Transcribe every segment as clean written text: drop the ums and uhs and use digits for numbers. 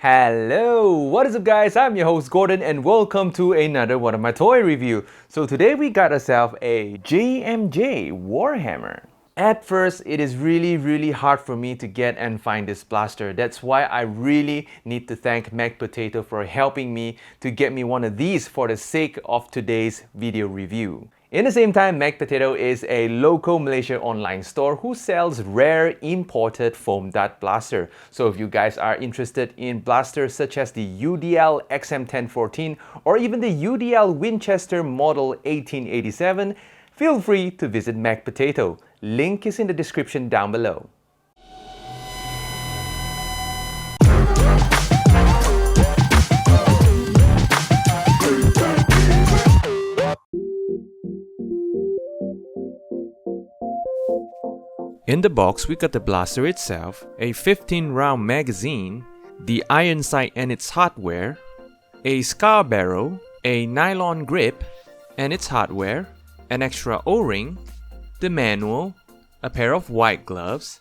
Hello, what is up guys? I'm your host Gordon and welcome to another one of my toy review. So today we got ourselves a JMJ Warhammer. At first, it is really hard for me to get and find this blaster. That's why I really need to thank MECH POTATO for helping me to get me one of these for the sake of today's video review. In the same time, MECH POTATO is a local Malaysia online store who sells rare imported foam dart blaster. So if you guys are interested in blasters such as the UDL XM1014 or even the UDL Winchester model 1887, feel free to visit MECH POTATO. Link is in the description down below. In the box, we got the blaster itself, a 15-round magazine, the iron sight and its hardware, a scar barrel, a nylon grip and its hardware, an extra O-ring, the manual, a pair of white gloves,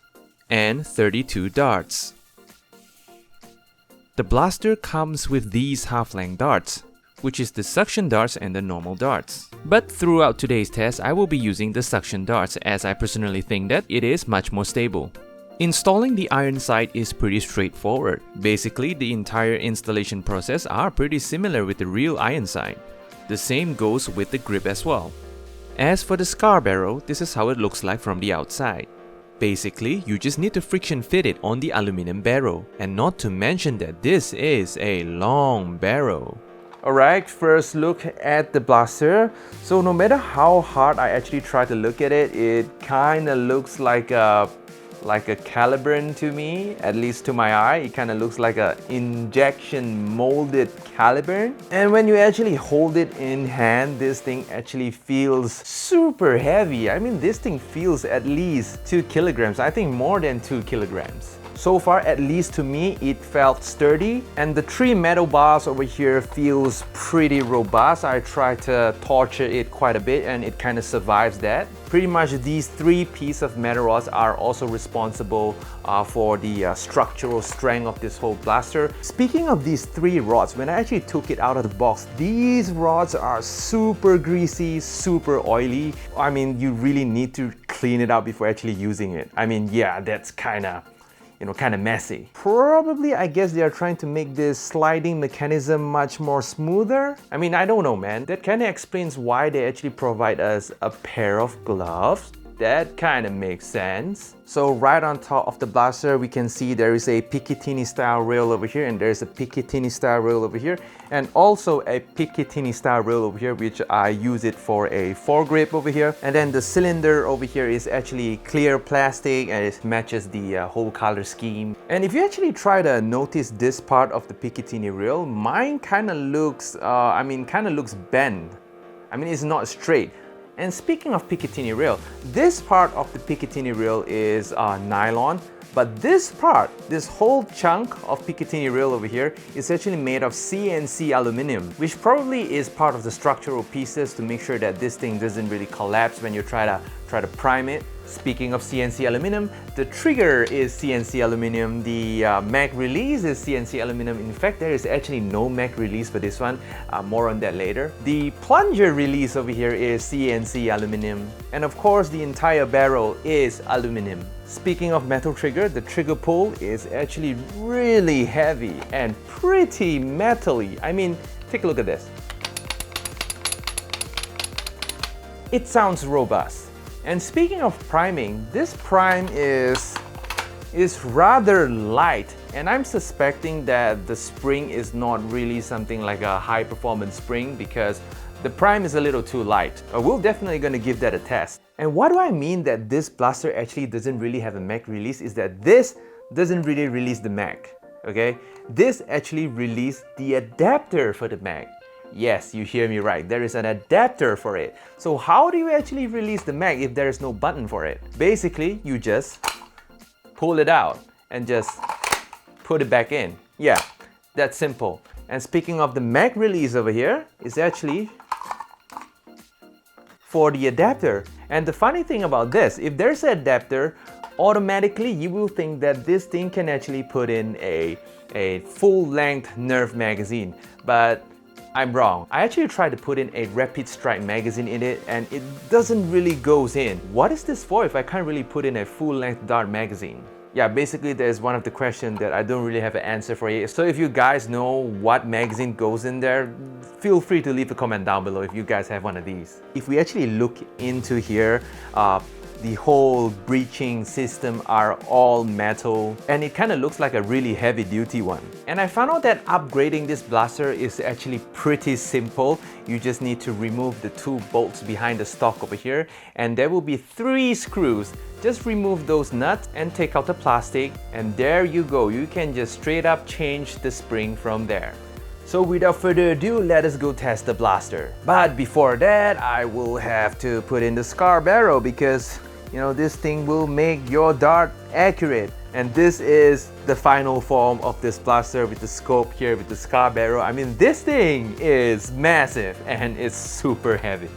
and 32 darts. The blaster comes with these half-length darts, which is the suction darts and the normal darts. But throughout today's test, I will be using the suction darts as I personally think that it is much more stable. Installing the iron sight is pretty straightforward. Basically, the entire installation process are pretty similar with the real iron sight. The same goes with the grip as well. As for the scar barrel, this is how it looks like from the outside. Basically, you just need to friction fit it on the aluminum barrel, and not to mention that this is a long barrel. Alright, first look at the blaster. So no matter how hard I actually try to look at it, it kinda looks like a Caliburn to me, at least to my eye. It kind of looks like a injection molded Caliburn. And when you actually hold it in hand, this thing actually feels super heavy. I mean, this thing feels at least 2 kilograms. I think more than 2 kilograms. So far, at least to me, it felt sturdy, and the 3 metal bars over here feels pretty robust. I tried to torture it quite a bit and it kind of survives that. Pretty much these 3 pieces of metal rods are also responsible for the structural strength of this whole blaster. Speaking of these 3 rods, when I actually took it out of the box, these rods are super greasy, super oily. I mean, you really need to clean it out before actually using it. I mean, yeah, that's kind of messy. Probably, I guess they are trying to make this sliding mechanism much more smoother. I mean, I don't know, man. That kind of explains why they actually provide us a pair of gloves. That kind of makes sense. So right on top of the blaster, we can see there is a Picatinny style rail over here, and there's a Picatinny style rail over here, and also a Picatinny style rail over here, which I use it for a foregrip over here. And then the cylinder over here is actually clear plastic and it matches the whole color scheme. And if you actually try to notice this part of the Picatinny rail, mine kind of looks, looks bent. I mean, it's not straight. And speaking of Picatinny rail, this part of the Picatinny rail is nylon, but this part, this whole chunk of Picatinny rail over here is actually made of CNC aluminum, which probably is part of the structural pieces to make sure that this thing doesn't really collapse when you try to prime it. Speaking of CNC aluminum, the trigger is CNC aluminum, the MECH release is CNC aluminum. In fact, there is actually no MECH release for this one, more on that later. The plunger release over here is CNC aluminum, and of course the entire barrel is aluminum. Speaking of metal trigger, the trigger pull is actually really heavy and pretty metally. I mean, take a look at this. It sounds robust. And speaking of priming, this prime is rather light, and I'm suspecting that the spring is not really something like a high performance spring because the prime is a little too light. We're definitely going to give that a test. And what do I mean that this blaster actually doesn't really have a MECH release is that this doesn't really release the MECH, okay? This actually released the adapter for the MECH. Yes, you hear me right. There is an adapter for it. So how do you actually release the MECH if there is no button for it? Basically, you just pull it out and just put it back in. Yeah, that's simple. And speaking of the MECH release over here, it's actually for the adapter. And the funny thing about this, if there's an adapter, automatically you will think that this thing can actually put in a full-length Nerf magazine, but I'm wrong. I actually tried to put in a rapid strike magazine in it and it doesn't really goes in. What is this for if I can't really put in a full-length dart magazine? Yeah, basically there's one of the questions that I don't really have an answer for you. So if you guys know what magazine goes in there, feel free to leave a comment down below if you guys have one of these. If we actually look into here, the whole breeching system are all metal and it kind of looks like a really heavy duty one. And I found out that upgrading this blaster is actually pretty simple. You just need to remove the 2 bolts behind the stock over here and there will be 3 screws. Just remove those nuts and take out the plastic and there you go. You can just straight up change the spring from there. So without further ado, let us go test the blaster. But before that, I will have to put in the scar barrel because you know this thing will make your dart accurate. And this is the final form of this blaster with the scope here with the scar barrel. I mean, this thing is massive and it's super heavy.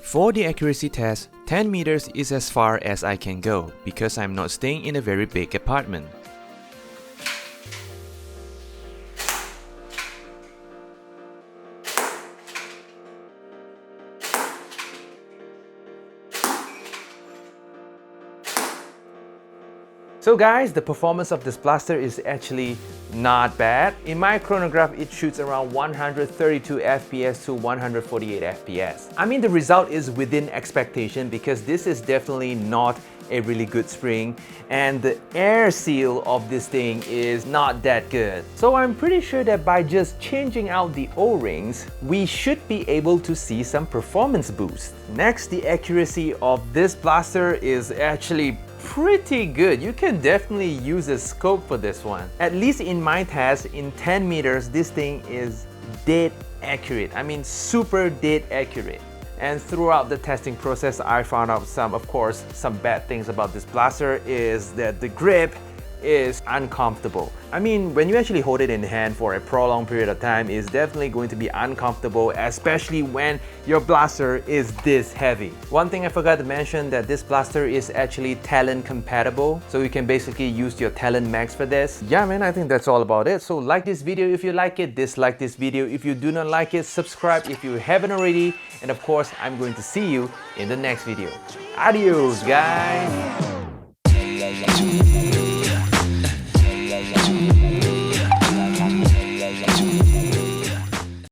For the accuracy test, 10 meters is as far as I can go because I'm not staying in a very big apartment. So guys, the performance of this blaster is actually not bad. In my chronograph, it shoots around 132 FPS to 148 FPS. I mean, the result is within expectation because this is definitely not a really good spring and the air seal of this thing is not that good. So I'm pretty sure that by just changing out the O-rings, we should be able to see some performance boost. Next, the accuracy of this blaster is actually pretty good. You can definitely use a scope for this one. At least in my test, in 10 meters, this thing is dead accurate. I mean, super dead accurate. And throughout the testing process, I found out of course, some bad things about this blaster is that the grip is uncomfortable. I mean, when you actually hold it in hand for a prolonged period of time, it's definitely going to be uncomfortable, especially when your blaster is this heavy. One thing I forgot to mention that this blaster is actually Talon compatible, so you can basically use your Talon Max for this. Yeah man, I think that's all about it. So like this video if you like it, dislike this video if you do not like it, subscribe if you haven't already, and of course I'm going to see you in the next video. Adios guys!